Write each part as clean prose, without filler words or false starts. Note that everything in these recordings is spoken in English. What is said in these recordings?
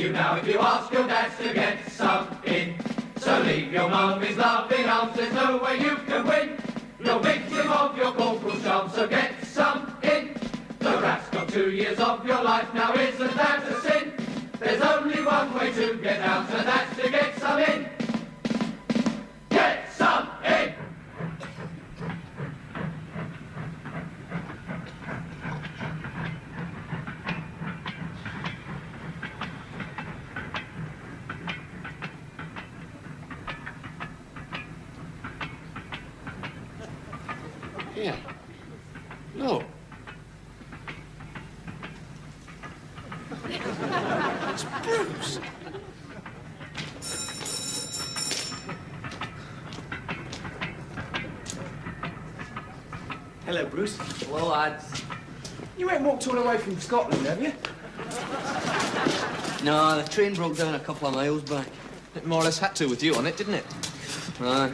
you now if you ask your dad to get some in. So leave your mummy's loving arms, there's no way you can win. You're victim of your corporal's charm, so get some in. The RAF's got 2 years of your life now, isn't that a sin? There's only one way to get out, and that's to get some in. Get some in! Yeah. No. It's Bruce. Hello, Bruce. Hello, lads. You ain't walked all the way from Scotland, have you? No, the train broke down a couple of miles back. It more or less had to with you on it, didn't it? Aye.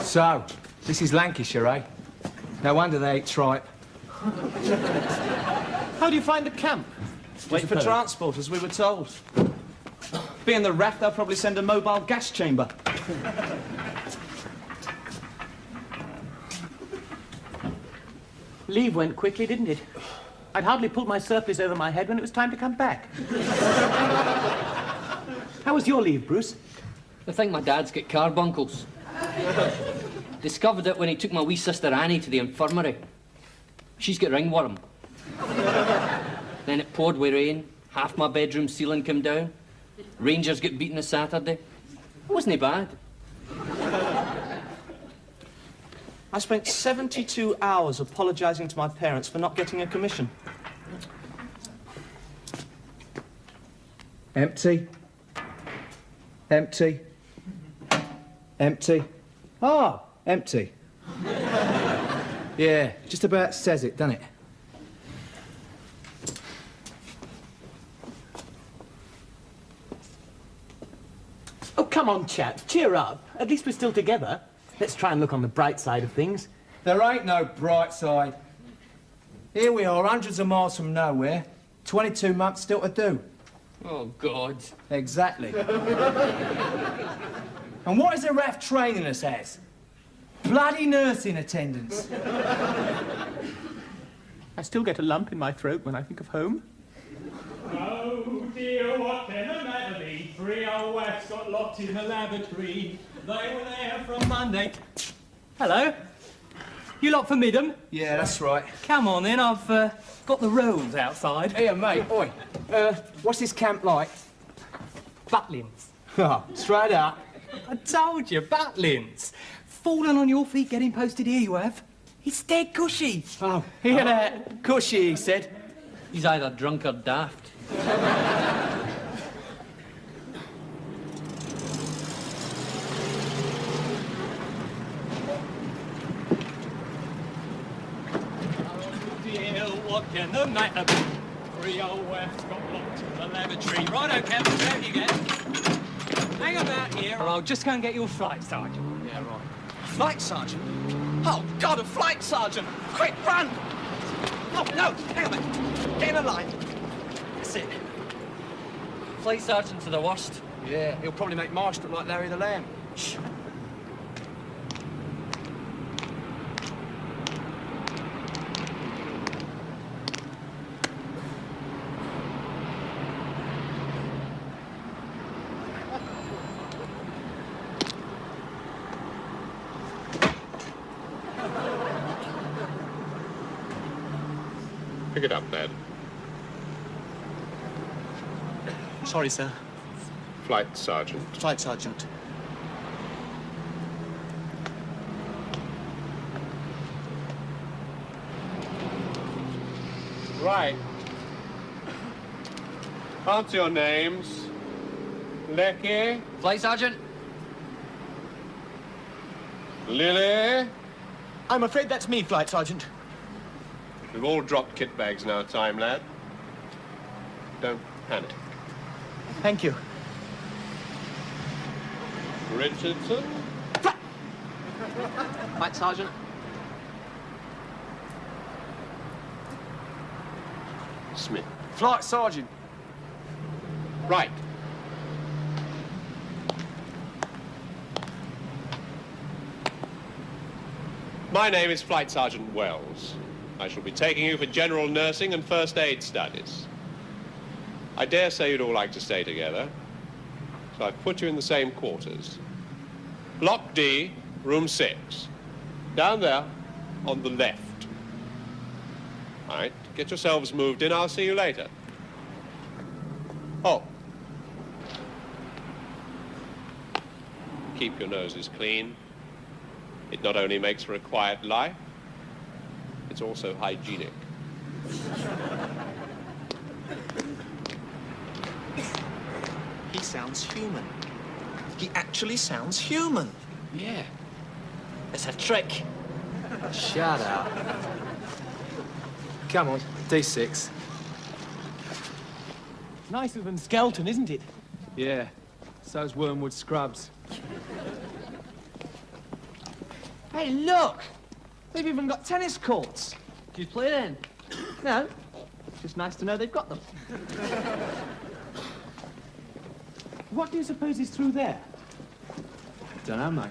So, this is Lancashire, eh? No wonder they ate tripe. How do you find the camp? Wait for transport, as we were told. Being the RAF, they'll probably send a mobile gas chamber. Leave went quickly, didn't it? I'd hardly pulled my surplice over my head when it was time to come back. How was your leave, Bruce? I think my dad's got carbuncles. Discovered it when he took my wee sister Annie to the infirmary. She's got ringworm. Then it poured with rain. Half my bedroom ceiling came down. Rangers got beaten a Saturday. It wasn't bad. I spent 72 hours apologising to my parents for not getting a commission. Empty. Empty. Empty. Ah, empty. Yeah, just about says it, doesn't it? Oh, come on, chap. Cheer up. At least we're still together. Let's try and look on the bright side of things. There ain't no bright side. Here we are, hundreds of miles from nowhere. 22 months still to do. Oh, God. Exactly. And what is the RAF training us as? Bloody nursing attendants. I still get a lump in my throat when I think of home. Oh dear, what can the matter be? 3 OFs got locked in the lavatory. They were there from Monday. Hello. You lot for Midham? Yeah, that's right. Come on then, I've got the rolls outside. Here, mate, oi. What's this camp like? Butlins. Oh, straight up. I told you, Butlins. Fallen on your feet getting posted here, you have. It's dead cushy. Oh, hear that? Cushy, he said. He's either drunk or daft. What can the matter be? 3 OFs got locked in the lavatory. Righto, Captain, there you get. Hang about here, or I'll just go and get your flight sergeant. Yeah, right. Flight sergeant? Oh, God, a flight sergeant! Quick, run! Oh, no, hang on a minute. Get in a line. That's it. Flight sergeants are the worst. Yeah, he'll probably make Marsh look like Larry the Lamb. Shh. Pick it up, lad. Sorry, sir. Flight sergeant. Flight sergeant. Right. Answer your names. Lecky, Flight sergeant? Lily. I'm afraid that's me, Flight Sergeant. We've all dropped kit bags in our time, lad. Don't panic. Thank you. Richardson. Flight Sergeant. Smith. Flight Sergeant. Right. My name is Flight Sergeant Wells. I shall be taking you for general nursing and first aid studies. I dare say you'd all like to stay together, so I've put you in the same quarters. Block D, room 6. Down there, on the left. All right, get yourselves moved in. I'll see you later. Oh. Keep your noses clean. It not only makes for a quiet life, it's also hygienic. He sounds human. He actually sounds human. Yeah. It's a trick. Shut up. Come on, D6. Nicer than Skelton, isn't it? Yeah, so's Wormwood Scrubs. Hey, look! They've even got tennis courts. Do you play then? No, just nice to know they've got them. What do you suppose is through there? Dunno, mate.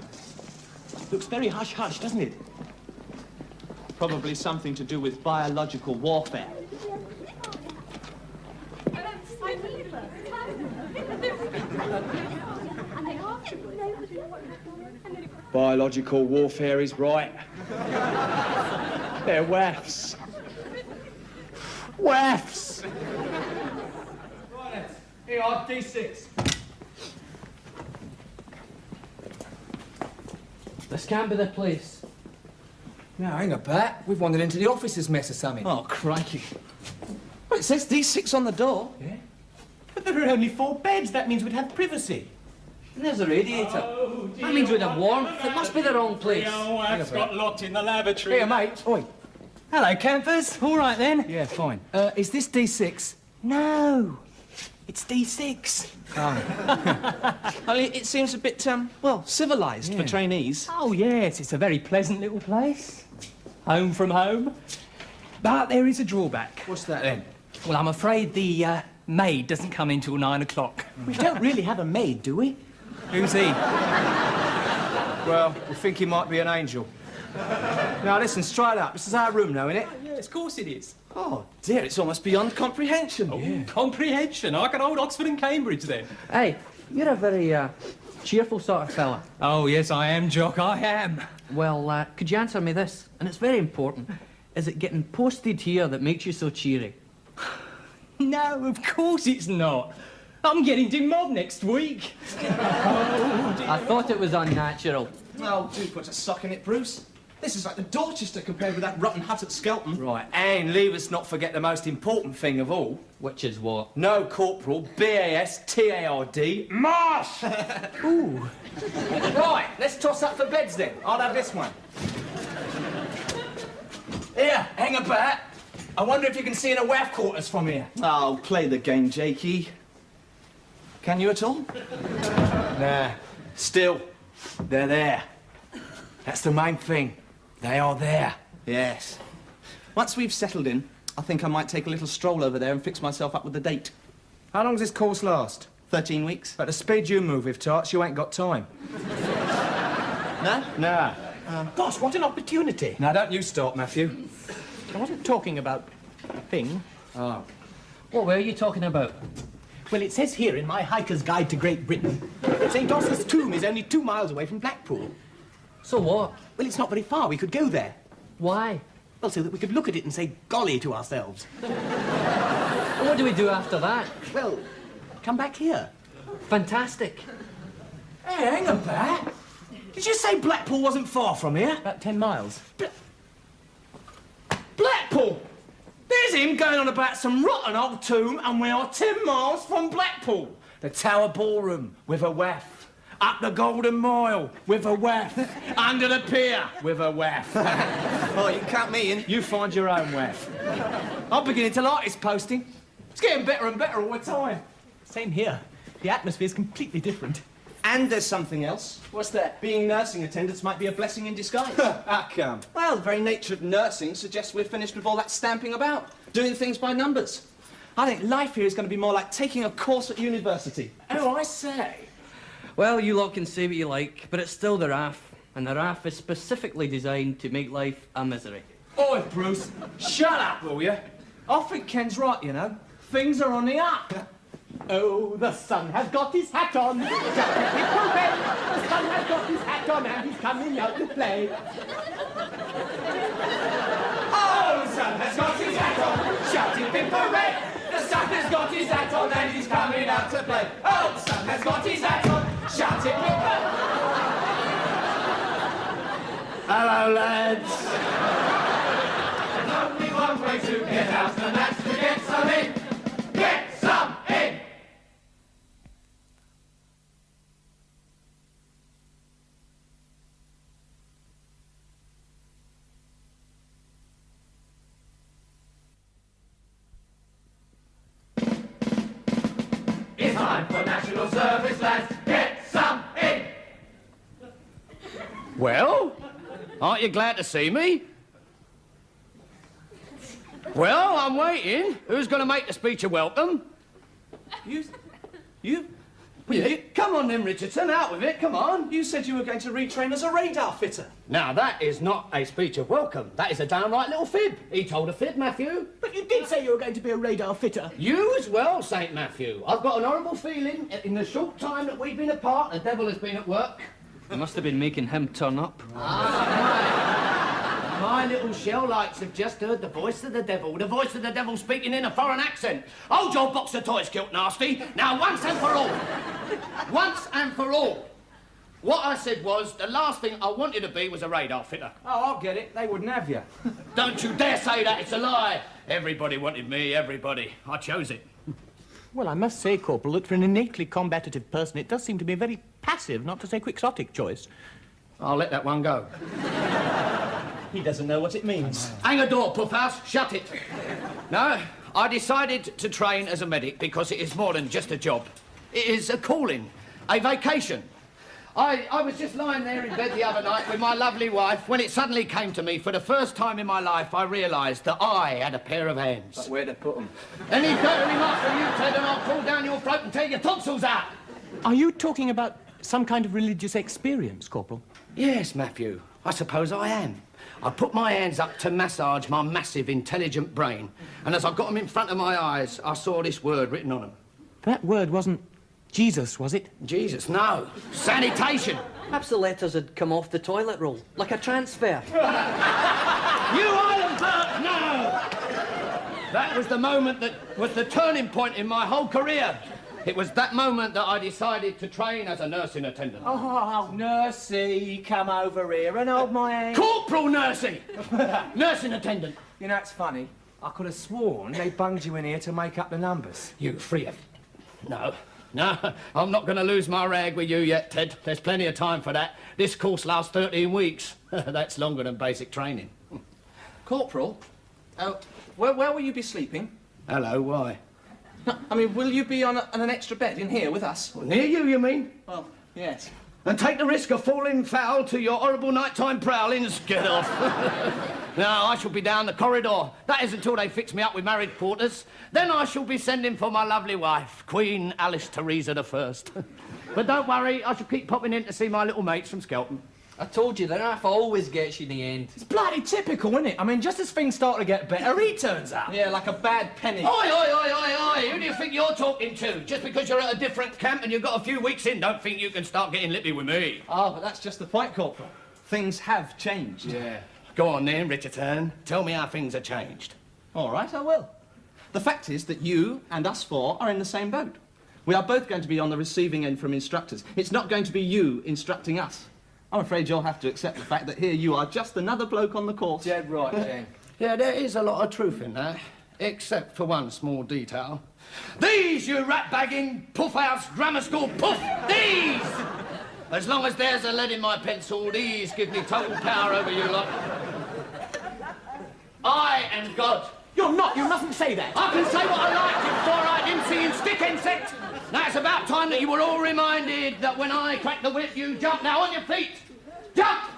Looks very hush-hush, doesn't it? Probably something to do with biological warfare. Biological warfare is right. They're WAFs. WAFs! Right, here are D6. This can't be the place. Now, hang about. We've wandered into the officers' mess or something. Oh, crikey. Well, it says D6 on the door. Yeah? But there are only 4 beds. That means we'd have privacy. And there's a radiator. That means we'd have warmth. It must be the wrong place. I've got locked in the lavatory. Here, mate. Oi. Hello, campers. All right, then. Yeah, fine. Is this D6? No. It's D6. Only it seems a bit, well, civilised for trainees. Oh, yes, it's a very pleasant little place. Home from home. But there is a drawback. What's that then? Well, I'm afraid the maid doesn't come in till 9 o'clock. We don't really have a maid, do we? Who's he? Well, we think he might be an angel. Now, listen, straight up. This is our room now, innit? Yes, of course it is. Oh, dear, it's almost beyond comprehension. Oh, comprehension. I can hold Oxford and Cambridge, then. Hey, you're a very, cheerful sort of fella. Oh, yes, I am, Jock, I am. Well, could you answer me this? And it's very important. Is it getting posted here that makes you so cheery? No, of course it's not. I'm getting demobbed next week. I thought it was unnatural. Oh, do put a sock in it, Bruce. This is like the Dorchester compared with that rotten hut at Skelton. Right, and leave us not forget the most important thing of all. Which is what? No corporal, B-A-S-T-A-R-D, marsh! Ooh. Right, let's toss up for beds then. I'll have this one. Here, hang about. I wonder if you can see in a WAF quarters from here. Oh, play the game, Jakey. Can you at all? Nah, still, they're there. That's the main thing. They are there. Yes. Once we've settled in, I think I might take a little stroll over there and fix myself up with the date. How long does this course last? 13 weeks. At the speed you move with tarts, you ain't got time. No? Nah. Gosh, what an opportunity. Now, don't you start, Matthew. I wasn't talking about a thing. Oh. What were you talking about? Well, it says here in my Hiker's Guide to Great Britain that St. Oscar's tomb is only 2 miles away from Blackpool. So what? Well, it's not very far. We could go there. Why? Well, so that we could look at it and say golly to ourselves. What do we do after that? Well, come back here. Fantastic. Hey, hang about. Did you say Blackpool wasn't far from here? About 10 miles. Blackpool! There's him going on about some rotten old tomb, and we are 10 miles from Blackpool. The Tower Ballroom with a WAF. Up the Golden Mile with a WAF. Under the pier with a WAF. Oh, you can count me in. You find your own WAF. I'm beginning to like this posting. It's getting better and better all the time. Same here. The atmosphere's completely different. And there's something else. What's that? Being nursing attendants might be a blessing in disguise. How come? Well, the very nature of nursing suggests we're finished with all that stamping about, doing things by numbers. I think life here is going to be more like taking a course at university. Oh, I say. Well, you lot can say what you like, but it's still the RAF, and the RAF is specifically designed to make life a misery. Oi, Bruce, shut up, will you? I think Ken's right, you know. Things are on the up. Oh, the sun has got his hat on. The sun has got his hat on and he's coming out to play. Oh, the sun has got his hat on, shouting big hooray! The sun has got his hat on and he's coming out to play. Oh, the sun has got his hat on, shouting big hooray! Hello, lads. There's only one way to get out, and that's to get some in. Get some in! It's time for national service, lads. Get some in! Well, aren't you glad to see me? Well, I'm waiting. Who's going to make the speech of welcome? You? Yeah. Come on then, Richardson, out with it, come on. You said you were going to retrain as a radar fitter. Now, that is not a speech of welcome. That is a downright little fib. He told a fib, Matthew. But you did say you were going to be a radar fitter. You as well, St. Matthew. I've got an horrible feeling in the short time that we've been apart, the devil has been at work. You must have been making him turn up. My little shell lights have just heard the voice of the devil speaking in a foreign accent. Hold your box of toys, Kilt Nasty. Now, once and for all. Once and for all. What I said was, the last thing I wanted to be was a radar fitter. Oh, I'll get it. They wouldn't have you. Don't you dare say that, it's a lie. Everybody wanted me, everybody. I chose it. Well, I must say, Corporal, that for an innately combative person, it does seem to be a very passive, not to say quixotic choice. I'll let that one go. He doesn't know what it means. Hang a door, Puffhouse. Shut it. No, I decided to train as a medic because it is more than just a job. It is a calling, a vacation. I was just lying there in bed the other night with my lovely wife when it suddenly came to me, for the first time in my life, I realised that I had a pair of hands. But where to put them? Any better remarks from you, Ted, and I'll pull down your throat and tear your tonsils out. Are you talking about some kind of religious experience, Corporal? Yes, Matthew, I suppose I am. I put my hands up to massage my massive, intelligent brain, and as I got them in front of my eyes, I saw this word written on them. That word wasn't Jesus, was it? Jesus, no. Sanitation. Perhaps the letters had come off the toilet roll, like a transfer. You island bird, no! That was the moment that was the turning point in my whole career. It was that moment that I decided to train as a nursing attendant. Oh, Nursey, come over here and hold my hand. Corporal Nursey! Nursing attendant. You know, it's funny. I could have sworn they bunged you in here to make up the numbers. You free of... No, I'm not going to lose my rag with you yet, Ted. There's plenty of time for that. This course lasts 13 weeks. That's longer than basic training. Corporal, where will you be sleeping? Hello, why? I mean, will you be on an extra bed in here with us? Well, near you mean? Well, yes. And take the risk of falling foul to your horrible nighttime prowlings? Get off. No, I shall be down the corridor. That is until they fix me up with married quarters. Then I shall be sending for my lovely wife, Queen Alice Teresa I. But don't worry, I shall keep popping in to see my little mates from Skelton. I told you, the RAF always gets you in the end. It's bloody typical, isn't it? I mean, just as things start to get better, he turns up. Yeah, like a bad penny. Oi, oi, oi, oi, oi! Who do you think you're talking to? Just because you're at a different camp and you've got a few weeks in, don't think you can start getting lippy with me. Oh, but that's just the point, Corporal. Things have changed. Yeah. Go on then, Richardson. Tell me how things have changed. All right, I will. The fact is that you and us four are in the same boat. We are both going to be on the receiving end from instructors. It's not going to be you instructing us. I'm afraid you'll have to accept the fact that here you are just another bloke on the course. Dead right, Jane. Yeah, there is a lot of truth in that, except for one small detail. These, you rat-bagging, puff-house grammar school puff! These! As long as there's a lead in my pencil, these give me total power over you lot. I am God. You're not. You mustn't say that. I can say what I like, you four-eyed inseeing stick insect. Now it's about time that you were all reminded that when I crack the whip, you jump. Now on your feet. Jump!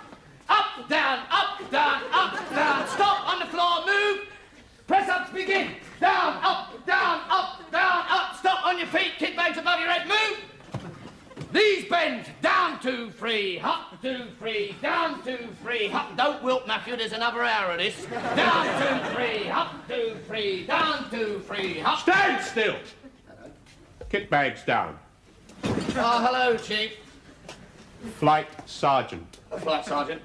Up, down, up, down, up, down. Stop on the floor, move. Press ups begin. Down, up, down, up, down, up. Stop on your feet, kick bags above your head, move. These bend. Down, 2, 3, up, 2, 3, down, 2, 3, up. Don't wilt, Matthew, there's another hour of this. Down, 2, 3, up, 2, 3, down, 2, 3, up. Stand still! Kick bags down. Oh, hello, Chief. Flight Sergeant. Flight Sergeant.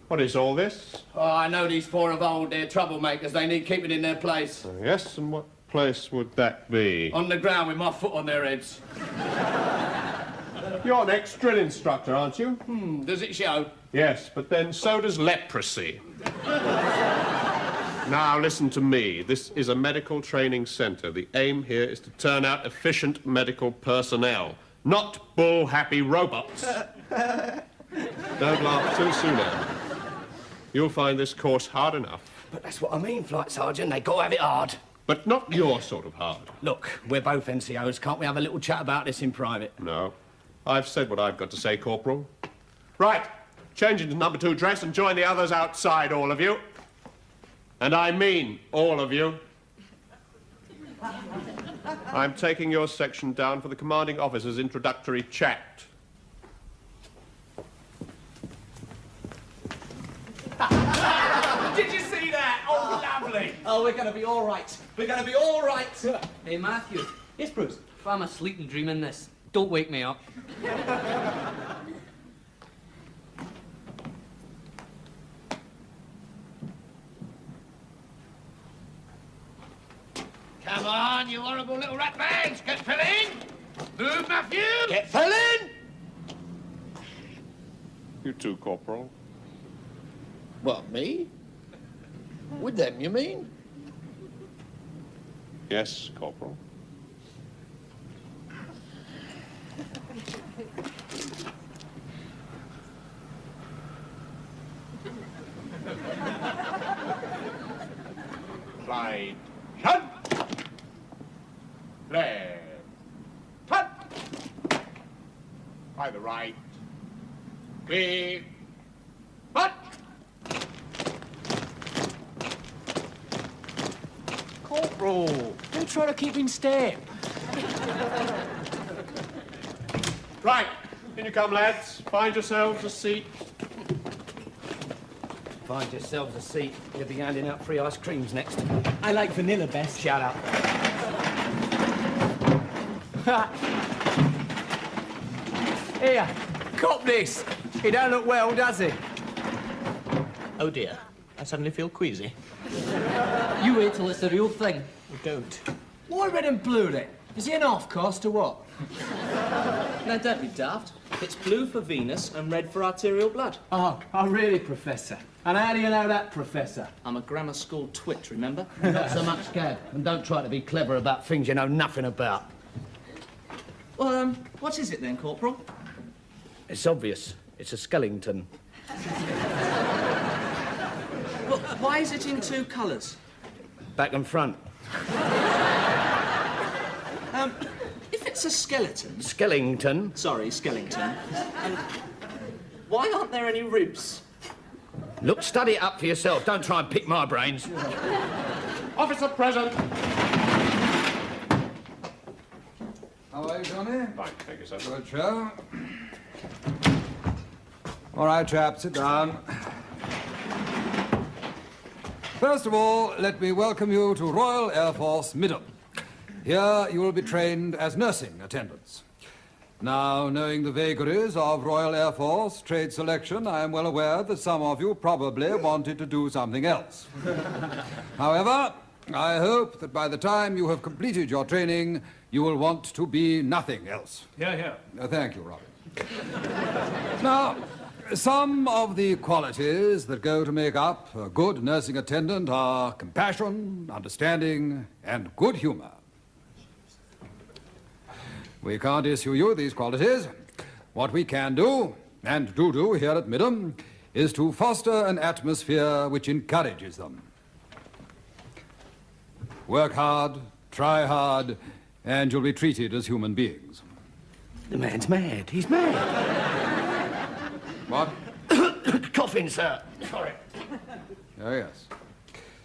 What is all this? Oh, I know these four of old. They're troublemakers. They need keeping in their place. Yes, and what place would that be? On the ground with my foot on their heads. You're an ex-drill instructor, aren't you? Does it show? Yes, but then so does leprosy. Now, listen to me. This is a medical training centre. The aim here is to turn out efficient medical personnel, not bull-happy robots. Don't laugh too soon, Em. You'll find this course hard enough. But that's what I mean, Flight Sergeant. They got to have it hard. But not your sort of hard. Look, we're both NCOs. Can't we have a little chat about this in private? No. I've said what I've got to say, Corporal. Right. Change into number 2 dress and join the others outside, all of you. And I mean all of you. I'm taking your section down for the commanding officer's introductory chat. Did you see that? Oh, lovely. Oh, we're going to be all right. We're going to be all right. Hey, Matthew, Yes, Bruce? if I'm asleep and dreaming this, don't wake me up. Come on, you horrible little rat bags. Get filling. Move, Matthew. Get filling. You too, Corporal. What, me? With them, you mean? Yes, Corporal. Flight. Shun! Left. Turn! By the right. Clear. But! Corporal, don't try to keep in step. Right. In you come, lads. Find yourselves a seat. Find yourselves a seat. You'll be handing out free ice creams next. I like vanilla best. Shut up. Here, cop this. He don't look well, does he? Oh, dear. I suddenly feel queasy. You wait till it's the real thing. Don't. Why red and blue then? Is he an half-caste or what? Now, don't be daft. It's blue for venous and red for arterial blood. Oh, really, Professor? And how do you know that, Professor? I'm a grammar school twit, remember? Not so much, Gab. And don't try to be clever about things you know nothing about. Well, what is it then, Corporal? It's obvious. It's a skeleton. Well, why is it in 2 colours? Back and front. If it's a skeleton... Skellington. Sorry, skeleton. Why aren't there any ribs? Look, study it up for yourself. Don't try and pick my brains. Officer present. How are you, Johnny? Fine, thank you, sir. Good show. All right, chaps, sit down. First of all, let me welcome you to Royal Air Force Midham. Here you will be trained as nursing attendants. Now, knowing the vagaries of Royal Air Force trade selection, I am well aware that some of you probably wanted to do something else. However, I hope that by the time you have completed your training, you will want to be nothing else. Yeah. Thank you, Robin. Now, some of the qualities that go to make up a good nursing attendant are compassion, understanding, and good humor. We can't issue you these qualities. What we can do, and do here at Midham, is to foster an atmosphere which encourages them. Work hard, try hard, and you'll be treated as human beings. The man's mad. He's mad. What? Coughing, sir. Sorry. Oh, yes.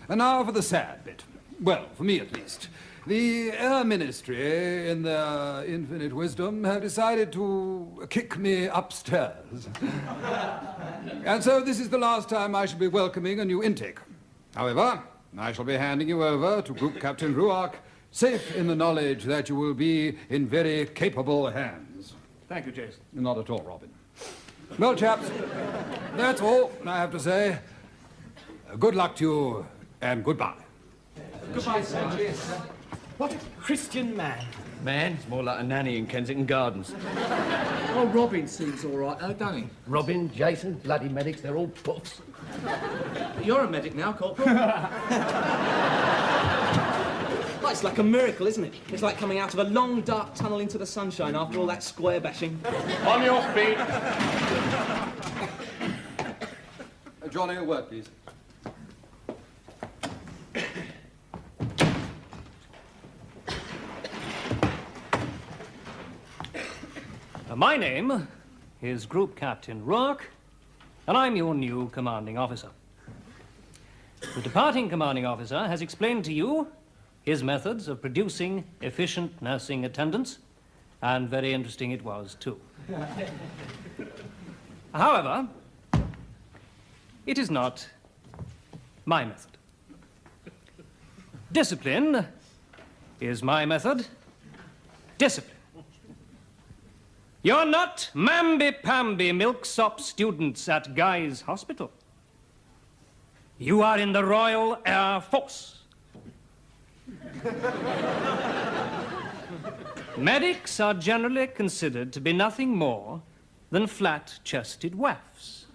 And now for the sad bit. Well, for me at least. The Air Ministry, in their infinite wisdom, have decided to kick me upstairs. And so this is the last time I shall be welcoming a new intake. However, I shall be handing you over to Group Captain Ruark, safe in the knowledge that you will be in very capable hands. Thank you, Jason. Not at all, Robin. Well, chaps, that's all I have to say. Good luck to you, and goodbye. Goodbye, sir. What a Christian man. Man? It's more like a nanny in Kensington Gardens. Oh, Robin seems all right, though, doesn't he? Robin, Jason, bloody medics, they're all puffs. You're a medic now, Corporal. Well, it's like a miracle, isn't it? It's like coming out of a long, dark tunnel into the sunshine after all that square bashing. On your feet. Johnny, a word, please. My name is Group Captain Rourke, and I'm your new commanding officer. The departing commanding officer has explained to you his methods of producing efficient nursing attendants, and very interesting it was, too. However, it is not my method. Discipline is my method. Discipline. You're not mamby-pamby milksop students at Guy's Hospital. You are in the Royal Air Force. Medics are generally considered to be nothing more than flat-chested waifs.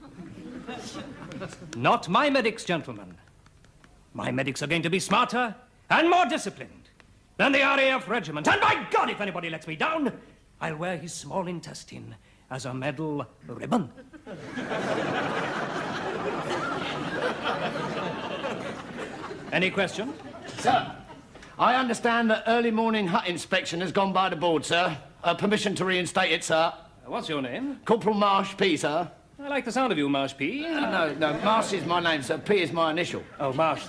Not my medics, gentlemen. My medics are going to be smarter and more disciplined than the RAF regiment. And by God, if anybody lets me down, I'll wear his small intestine as a medal ribbon. Any question? Sir, I understand that early morning hut inspection has gone by the board, sir. Permission to reinstate it, sir. What's your name? Corporal Marsh P, sir. I like the sound of you, Marsh P. No, Marsh is my name, sir. P is my initial. Oh, Marsh.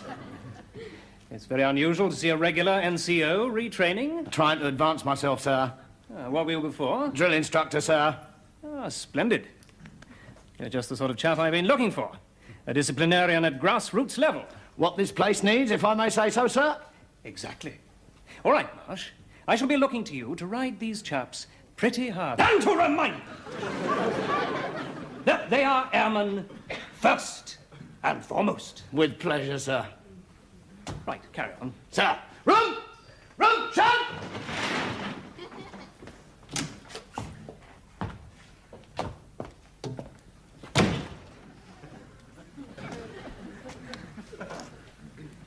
It's very unusual to see a regular NCO retraining. Trying to advance myself, sir. What were you before? Drill instructor, sir. Ah, splendid. You're just the sort of chap I've been looking for. A disciplinarian at grassroots level. What this place needs, if I may say so, sir? Exactly. All right, Marsh. I shall be looking to you to ride these chaps pretty hard. And to remind them that they are airmen first and foremost. With pleasure, sir. Right, carry on. Sir. Room! Room! Shut!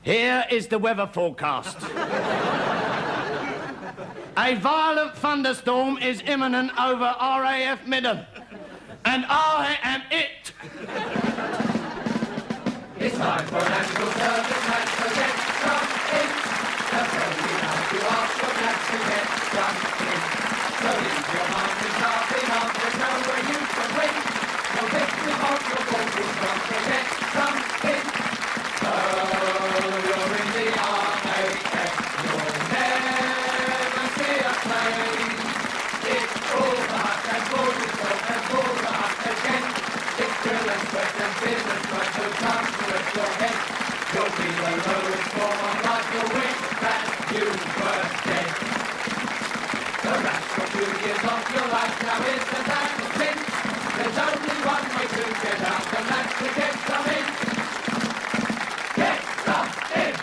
Here is the weather forecast. A violent thunderstorm is imminent over RAF Midham. And I am it. It's time for national service, let's go get some in. They'll tell you how to ask your dad to get some in. So leave your mum and laughing on, there's nowhere you can win. No victim of your corporal's job, so get some in. So you're in the RAF, you'll never see a plane. It's all the hut and all the smoke and all the hut again. It's drill and sweat and business, but so come to rest your head. You'll be the lowest form of life, you'll wish that you were dead. The rest for 2 years of your life now isn't that a sin? There's only one way to get out, and that's to get some in. Get some in!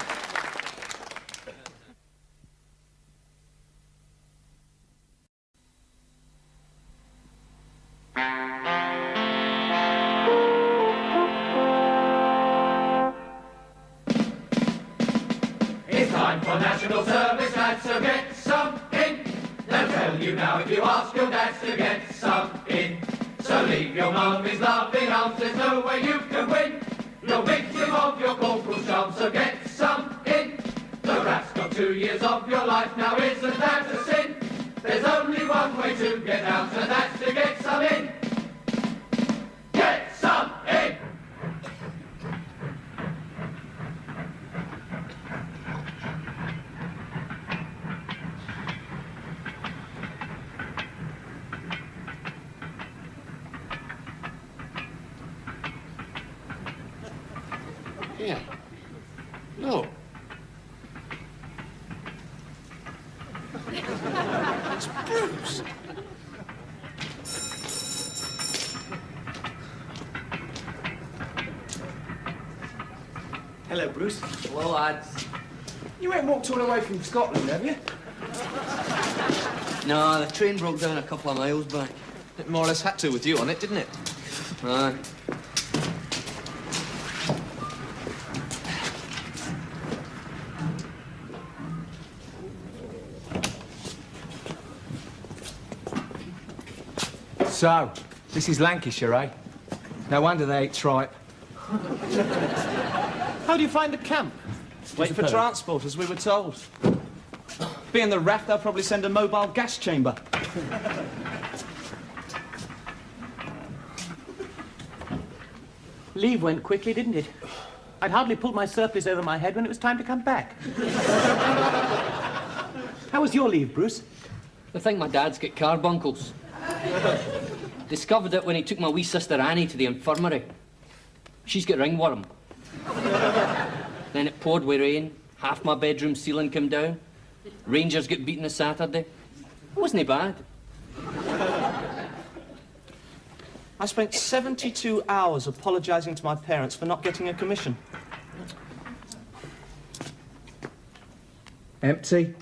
It's time for national service, lads, so get some in. They'll tell you now if you ask your dads to get some in. So leave your mummies laughing arms, there's no way you can win. You're victim of your corporal's job, so get some in. The RAF's got 2 years of your life. life now, isn't that a sin? There's only one way to get out, and that's to get some in. Get some in! Yeah. No. It's Bruce. Hello, Bruce. Hello, lads. You ain't walked all the way from Scotland, have you? No, the train broke down a couple of miles back. It more or less had to with you on it, didn't it? Aye. So, this is Lancashire, eh? No wonder they ate tripe. How do you find the camp? Wait for transport, as we were told. Being the RAF, they'll probably send a mobile gas chamber. Leave went quickly, didn't it? I'd hardly pulled my surplice over my head when it was time to come back. How was your leave, Bruce? I think my dad's got carbuncles. Discovered it when he took my wee sister Annie to the infirmary. She's got ringworm. Then it poured with rain. Half my bedroom ceiling came down. Rangers got beaten a Saturday. It wasn't bad. I spent 72 hours apologising to my parents for not getting a commission. Empty.